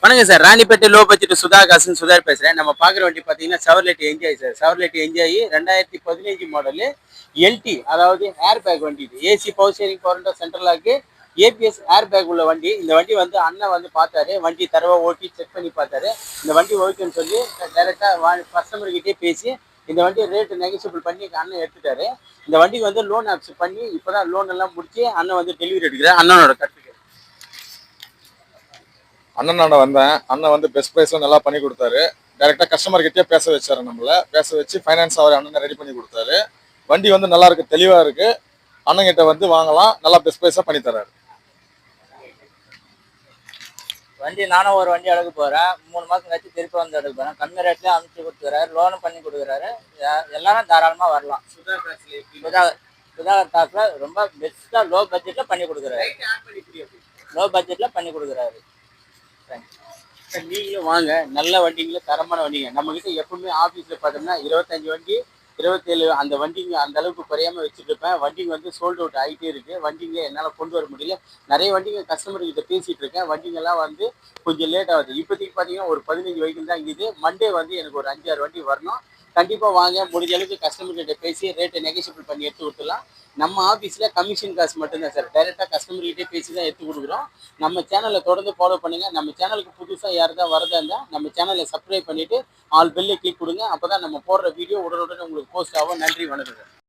வணக்கம் sir. Ranipet low budget சுதாகாசன் சுதார் பேசுறேன். நம்ம பார்க்குற வண்டி பார்த்தீங்கன்னா Chevrolet Enjoy sir. Chevrolet Enjoy 2015 model LT, அதாவது ஏர் பேக் வண்டி. இது AC power steering power window central lock ABS air bag உள்ள வண்டி. இந்த வண்டி வந்து அண்ணன் வந்து பார்த்தாரு, வண்டி தரவா ஓட்டி செக் பண்ணி பார்த்தாரு. இந்த வண்டி ஓகேன்னு சொல்லி டைரெக்டாக கஸ்டமர்கிட்டே பேசி இந்த வண்டி ரேட்டு நெகோசியபிள் பண்ணி அண்ணன் எடுத்துட்டாரு. இந்த வண்டிக்கு வந்து லோன் ஆப்ஸ் பண்ணி இப்போதான் லோன் எல்லாம் முடிச்சு அண்ணன் வந்து டெலிவரி எடுக்கிறார். அண்ணனோட கருத்து அண்ணனோட வந்தேன். அண்ணன் வந்து பெஸ்ட் ப்ரைஸ்ல நல்லா பண்ணி கொடுத்தாரு. டைரெக்டாக கஸ்டமர் கிட்டே பேச வச்சாரு. நம்மள பேச வச்சு ஃபைனான்ஸ் அவர் அண்ணன் ரெடி பண்ணி கொடுத்தாரு. வண்டி வந்து நல்லா இருக்கு, தெளிவா இருக்கு. அண்ணன் கிட்ட வந்து வாங்கலாம், நல்லா பெஸ்ட் ப்ரைஸா பண்ணி தராரு. வண்டி நானும் ஒரு வண்டி எடுக்க போறேன். 3 மாசம் கழிச்சு திருப்பி வந்து எடுக்க போறேன். கம்மி ரேட்லயே அனுப்பிச்சு கொடுத்துறாரு, லோனும் பண்ணி கொடுக்குறாரு. எல்லாரும் தாராளமா வரலாம். சுதாகர் காசுல ரொம்ப பெஸ்டா லோ பட்ஜெட்ல பண்ணி கொடுக்குறாரு. லோ பட்ஜெட்ல பண்ணி கொடுக்குறாரு. நீங்களும் வாங்க, நல்ல வண்டிங்கள, தரமான வண்டிங்க. நம்ம கிட்ட எப்பவுமே ஆஃபீஸில் பார்த்தோம்னா 25 வண்டி 27 அந்த வண்டிங்க அந்த அளவுக்கு குறையாம வச்சுட்டு இருப்பேன். வண்டிங்க வந்து சோல்ட் அவுட் ஆகிட்டே இருக்கு. வண்டிங்க என்னால் கொண்டு வர முடியல. நிறைய வண்டிங்க கஸ்டமர் கிட்ட பேசிட்டு இருக்கேன். வண்டிங்கெல்லாம் வந்து கொஞ்சம் லேட் ஆகுது. இப்போதைக்கு பார்த்தீங்கன்னா ஒரு 15 வெஹிக்கிள் தான் இருக்குது. மண்டே வந்து எனக்கு ஒரு 5-6 வண்டி வரணும். கண்டிப்பாக வாங்க, முடிஞ்ச அளவுக்கு கஸ்டமர் கிட்ட பேசி ரேட்டை நெகோசியபிள் பண்ணி எடுத்து கொடுத்துடலாம். நம்ம ஆஃபீஸில் கமிஷன் காசு மட்டும்தான் சார். டைரெக்டாக கஸ்டமர்கிட்டே பேசி தான் எடுத்து கொடுக்குறோம். நம்ம சேனலை தொடர்ந்து ஃபாலோ பண்ணுங்கள். நம்ம சேனலுக்கு புதுசாக யாருதான் வரதா இருந்தால் நம்ம சேனலை சப்ஸ்கிரைப் பண்ணிவிட்டு ஆல் பெல்லை கிளிக் கொடுங்க. அப்போ தான் நம்ம போடுற வீடியோ உடனுடன் உங்களுக்கு போஸ்ட் ஆகும். நன்றி, வணக்கம் சார்.